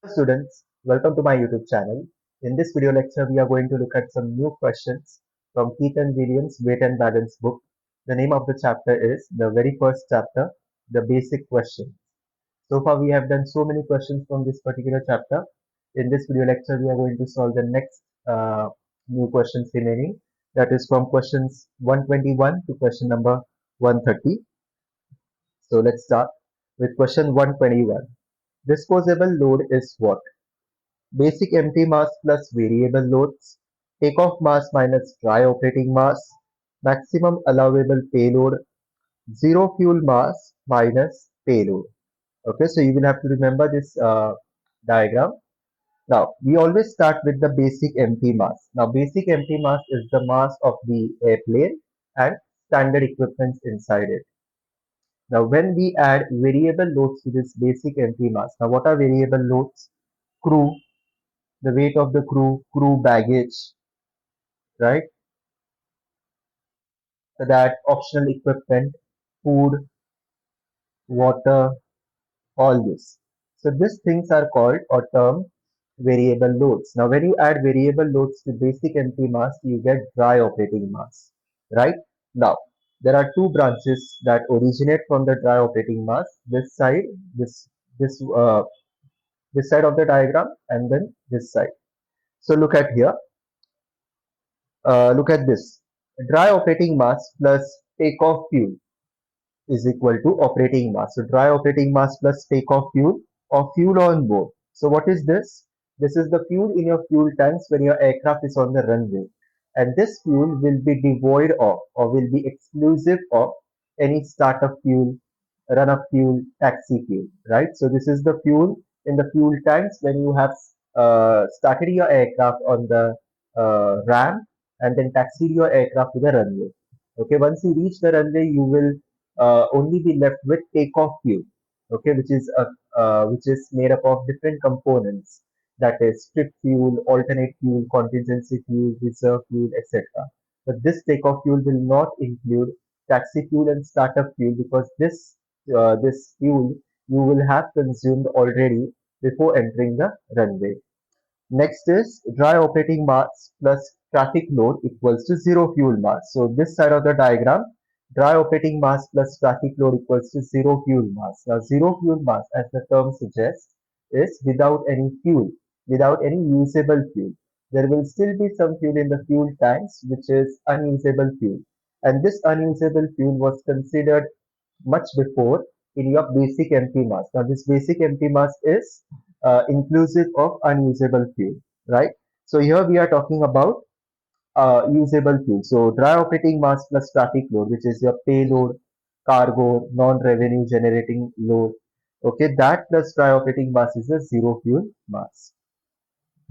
Students, welcome to my YouTube channel. In this video lecture, we are going to look at some new questions from Keith and Williams' Weight and Balance book. The name of the chapter is the very first chapter, the basic questions. So far, we have done so many questions from this particular chapter. In this video lecture, we are going to solve the next new questions remaining. That is from questions 121 to question number 130. So let's start with question 121. Disposable load is what? Basic empty mass plus variable loads, takeoff mass minus dry operating mass, maximum allowable payload, zero fuel mass minus payload. Okay, so you will have to remember this diagram. Now, we always start with the basic empty mass. Now, basic empty mass is the mass of the airplane and standard equipment inside it. Now, when we add variable loads to this basic empty mass, now what are variable loads? Crew, the weight of the crew, crew baggage, right? So that optional equipment, food, water, all this. So these things are called or termed variable loads. Now, when you add variable loads to basic empty mass, you get dry operating mass, right? Now, there are two branches that originate from the dry operating mass. This side, this uh, this side of the diagram, and then this side. So look at here. Look at this. Dry operating mass plus takeoff fuel is equal to operating mass. So dry operating mass plus takeoff fuel or fuel on board. So what is this? This is the fuel in your fuel tanks when your aircraft is on the runway. And this fuel will be devoid of or will be exclusive of any startup fuel, run of fuel, taxi fuel, right? So this is the fuel in the fuel tanks when you have started your aircraft on the ramp and then taxied your aircraft to the runway. Okay, once you reach the runway, you will only be left with takeoff fuel, okay, which is made up of different components. That is strip fuel, alternate fuel, contingency fuel, reserve fuel, etc. But this takeoff fuel will not include taxi fuel and startup fuel because this fuel you will have consumed already before entering the runway. Next is dry operating mass plus traffic load equals to zero fuel mass. So this side of the diagram, dry operating mass plus traffic load equals to zero fuel mass. Now zero fuel mass, as the term suggests, is without any fuel, without any usable fuel. There will still be some fuel in the fuel tanks, which is unusable fuel. And this unusable fuel was considered much before in your basic empty mass. Now, this basic empty mass is inclusive of unusable fuel, right? So here we are talking about usable fuel. So dry operating mass plus traffic load, which is your payload, cargo, non-revenue generating load. Okay, that plus dry operating mass is a zero fuel mass.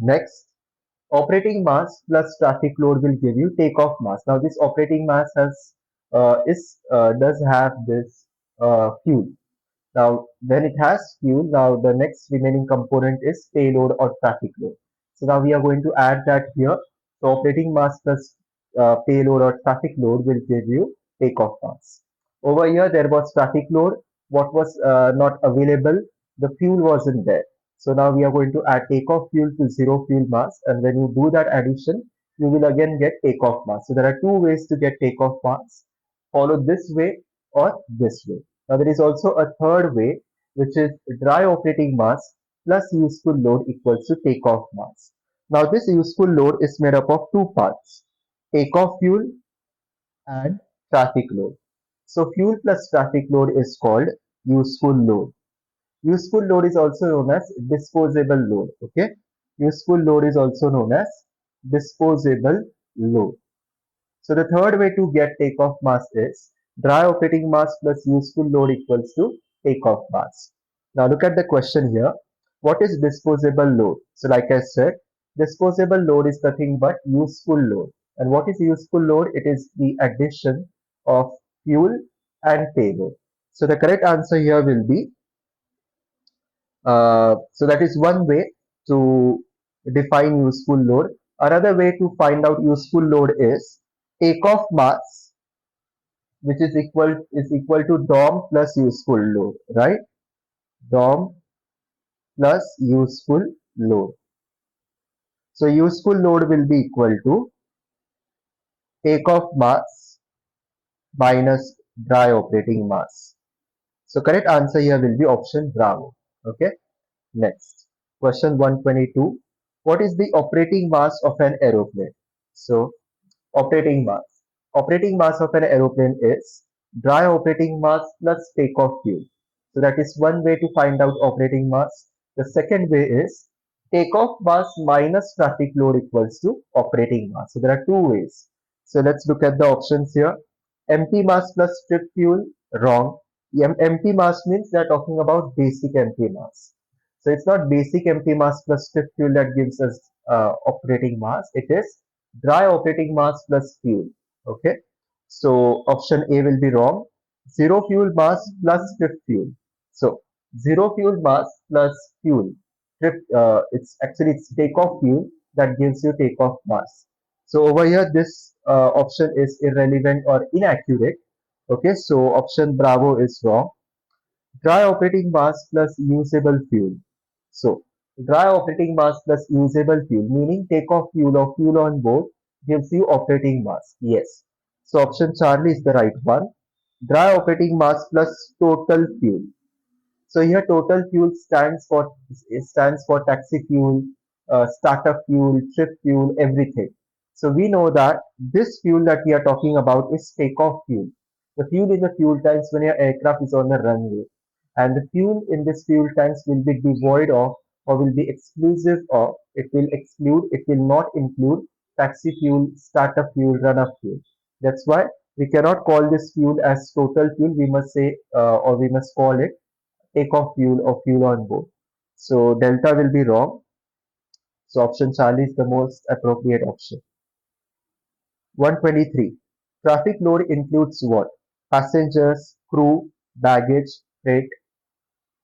Next, operating mass plus traffic load will give you takeoff mass. Now, this operating mass does have this fuel. Now, when it has fuel, now the next remaining component is payload or traffic load. So now we are going to add that here. So operating mass plus payload or traffic load will give you takeoff mass. Over here, there was traffic load. What was not available? The fuel wasn't there. So now we are going to add takeoff fuel to zero fuel mass. And when you do that addition, you will again get takeoff mass. So there are two ways to get takeoff mass. Follow this way or this way. Now there is also a third way, which is dry operating mass plus useful load equals to takeoff mass. Now this useful load is made up of two parts, takeoff fuel and traffic load. So fuel plus traffic load is called useful load. Useful load is also known as disposable load. Okay, useful load is also known as disposable load. So the third way to get takeoff mass is dry operating mass plus useful load equals to takeoff mass. Now look at the question here. What is disposable load? So like I said, disposable load is nothing but useful load. And what is useful load? It is the addition of fuel and payload. So the correct answer here will be, so that is one way to define useful load. Another way to find out useful load is takeoff mass, which is equal to DOM plus useful load, right? DOM plus useful load. So useful load will be equal to takeoff mass minus dry operating mass. So correct answer here will be option Bravo. Okay. Next, question 122. What is the operating mass of an aeroplane? So operating mass. Operating mass of an aeroplane is dry operating mass plus takeoff fuel. So that is one way to find out operating mass. The second way is takeoff mass minus traffic load equals to operating mass. So there are two ways. So let's look at the options here. Empty mass plus stripped fuel, wrong. Empty mass means they are talking about basic empty mass. So it's not basic empty mass plus stripped fuel that gives us operating mass. It is dry operating mass plus fuel. Okay. So option A will be wrong. Zero fuel mass plus stripped fuel. So zero fuel mass plus fuel. It's takeoff fuel that gives you takeoff mass. So over here, this option is irrelevant or inaccurate. Okay, so option Bravo is wrong. Dry operating mass plus usable fuel. So dry operating mass plus usable fuel, meaning takeoff fuel or fuel on board, gives you operating mass. Yes. So option Charlie is the right one. Dry operating mass plus total fuel. So here total fuel stands for taxi fuel, startup fuel, trip fuel, everything. So we know that this fuel that we are talking about is takeoff fuel. The fuel in the fuel tanks when your aircraft is on the runway, and the fuel in this fuel tanks will be devoid of or will be exclusive of. It will exclude. It will not include taxi fuel, startup fuel, run-up fuel. That's why we cannot call this fuel as total fuel. We must say or we must call it takeoff fuel or fuel on board. So delta will be wrong. So option Charlie is the most appropriate option. 123. Traffic load includes what? Passengers, crew, baggage, freight.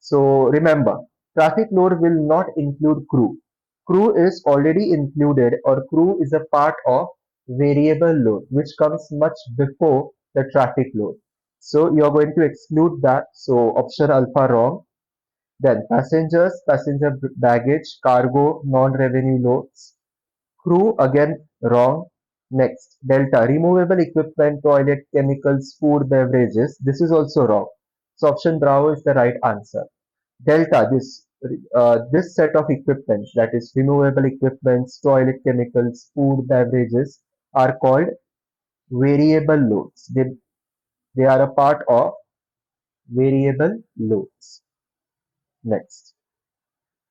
So remember, traffic load will not include crew. Crew is already included or crew is a part of variable load which comes much before the traffic load. So you're going to exclude that. So option alpha wrong. Then passengers, passenger baggage, cargo, non-revenue loads. Crew again wrong. Next, delta, removable equipment, toilet, chemicals, food, beverages. This is also wrong. So option Bravo is the right answer. Delta, this set of equipments, that is removable equipments, toilet chemicals, food, beverages, are called variable loads. They are a part of variable loads. Next.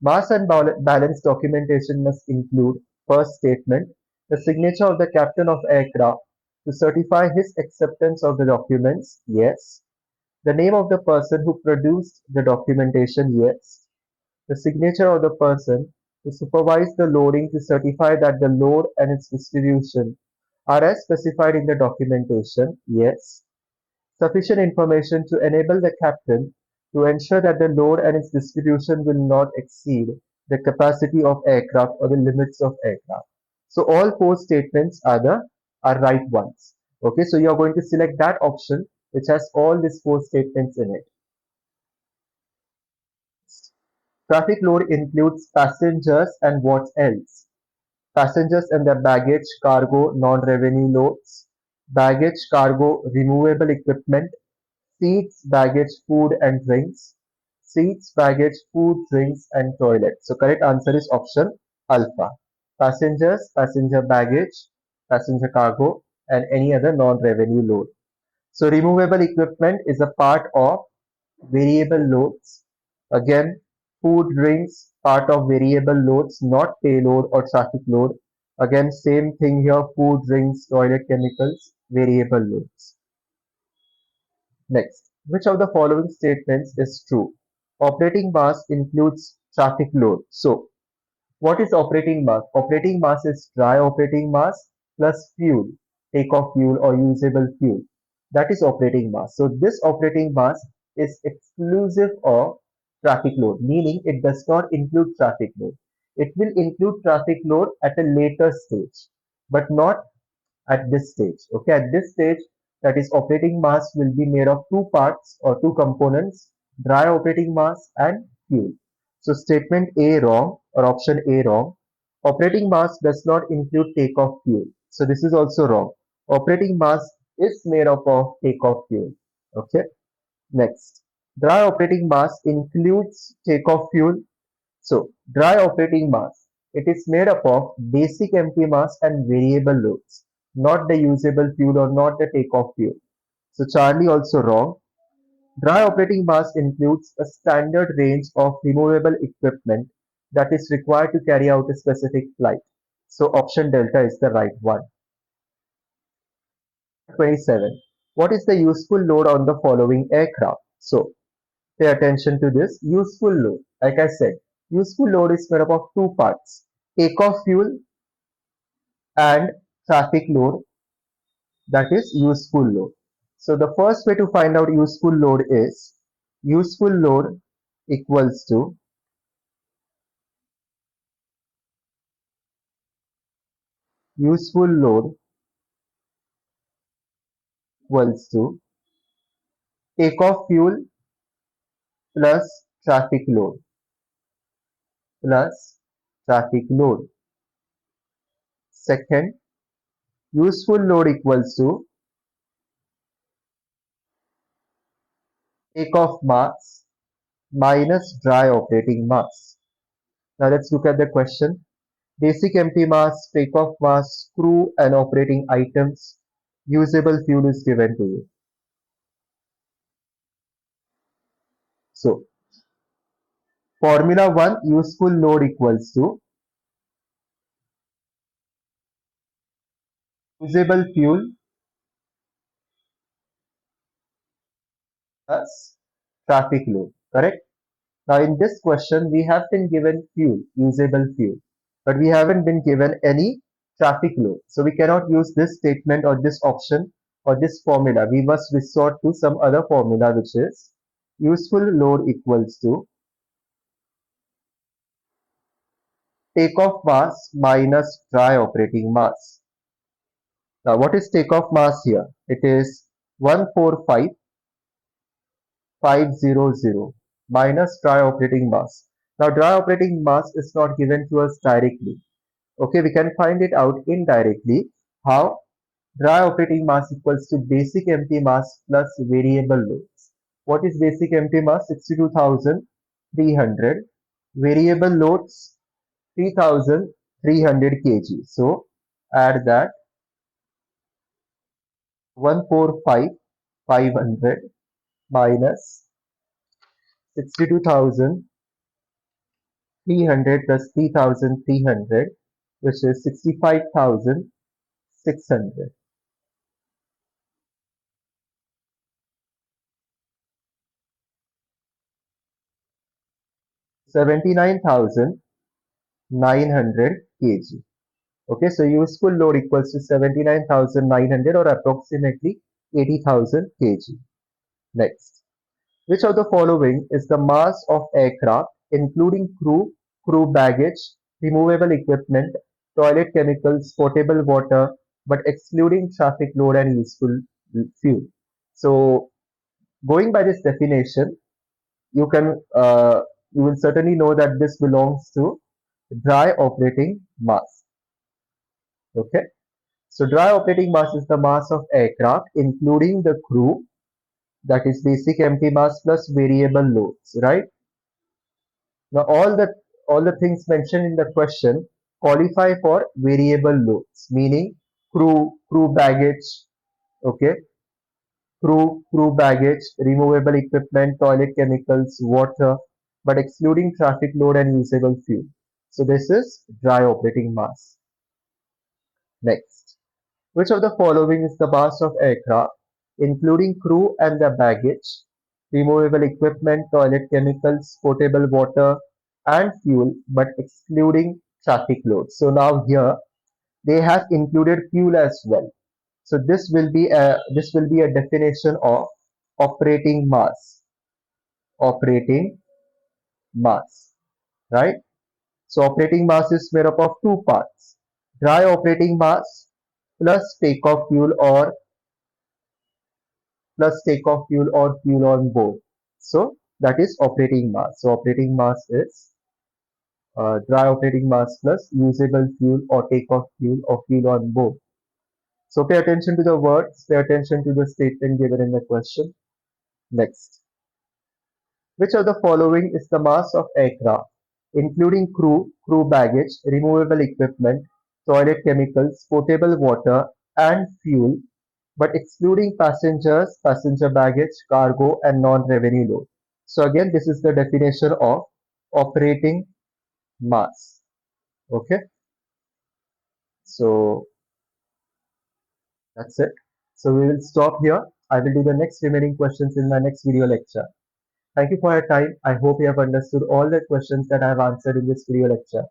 Mass and balance documentation must include first statement, the signature of the captain of aircraft to certify his acceptance of the documents, yes. The name of the person who produced the documentation, yes. The signature of the person to supervise the loading to certify that the load and its distribution are as specified in the documentation, yes. Sufficient information to enable the captain to ensure that the load and its distribution will not exceed the capacity of aircraft or the limits of aircraft. So all four statements are right ones. Okay, so you are going to select that option which has all these four statements in it. Traffic load includes passengers and what else? Passengers and their baggage, cargo, non-revenue loads, baggage, cargo, removable equipment, seats, baggage, food and drinks. Seats, baggage, food, drinks and toilet. So correct answer is option alpha. Passengers, passenger baggage, passenger cargo and any other non-revenue load. So removable equipment is a part of variable loads. Again, food, drinks, part of variable loads, not payload or traffic load. Again, same thing here, food, drinks, toilet chemicals, variable loads. Next, which of the following statements is true? Operating mass includes traffic load. So, what is operating mass? Operating mass is dry operating mass plus fuel, takeoff fuel or usable fuel. That is operating mass. So, this operating mass is exclusive of traffic load, meaning it does not include traffic load. It will include traffic load at a later stage, but not at this stage. Okay, at this stage, that is operating mass will be made of two parts or two components, dry operating mass and fuel. So statement A wrong or option A wrong. Operating mass does not include takeoff fuel. So this is also wrong. Operating mass is made up of takeoff fuel. Okay. Next. Dry operating mass includes takeoff fuel. So dry operating mass, it is made up of basic empty mass and variable loads, not the usable fuel or not the takeoff fuel. So Charlie also wrong. Dry operating mass includes a standard range of removable equipment that is required to carry out a specific flight. So option delta is the right one. 27. What is the useful load on the following aircraft? So pay attention to this. Useful load. Like I said, useful load is made up of two parts. Takeoff fuel and traffic load, that is useful load. So the first way to find out useful load is useful load equals to useful load equals to takeoff fuel plus traffic load plus traffic load. Second, useful load equals to takeoff mass minus dry operating mass. Now let's look at the question. Basic empty mass, takeoff mass, crew and operating items. Usable fuel is given to you. So Formula 1 useful load equals to usable fuel plus traffic load. Correct? Now in this question, we have been given fuel, usable fuel, but we haven't been given any traffic load. So we cannot use this statement or this option or this formula. We must resort to some other formula, which is useful load equals to takeoff mass minus dry operating mass. Now what is takeoff mass here? It is 145,500 minus dry operating mass. Now dry operating mass is not given to us directly. Okay, we can find it out indirectly. How? Dry operating mass equals to basic empty mass plus variable loads. What is basic empty mass? 62,300. Variable loads 3,300 kg. So add that 145,500 minus 62,300 plus 3,300, which is 65,600. 79,900 kg. Okay, so useful load equals to 79,900 or approximately 80,000 kg. Next, which of the following is the mass of aircraft, including crew, crew baggage, removable equipment, toilet chemicals, potable water, but excluding traffic load and useful fuel? So, going by this definition, you can you will certainly know that this belongs to dry operating mass. Okay, so dry operating mass is the mass of aircraft, including the crew, that is basic empty mass plus variable loads, right? Now all the things mentioned in the question qualify for variable loads, meaning crew baggage, okay, crew baggage, removable equipment, toilet chemicals, water, but excluding traffic load and usable fuel. So this is dry operating mass. Next, which of the following is the mass of aircraft, including crew and the baggage, removable equipment, toilet chemicals, potable water, and fuel, but excluding traffic load? So now here they have included fuel as well. So this will be a definition of operating mass. Operating mass, right? So operating mass is made up of two parts: dry operating mass plus takeoff fuel or fuel on board. So that is operating mass. So operating mass is dry operating mass plus usable fuel or takeoff fuel or fuel on board. So pay attention to the words, pay attention to the statement given in the question. Next. Which of the following is the mass of aircraft, including crew, crew baggage, removable equipment, toilet chemicals, potable water, and fuel, but excluding passengers, passenger baggage, cargo, and non-revenue load? So again, this is the definition of operating mass. Okay, so that's it. So we will stop here. I will do the next remaining questions in my next video lecture. Thank you for your time. I hope you have understood all the questions that I have answered in this video lecture.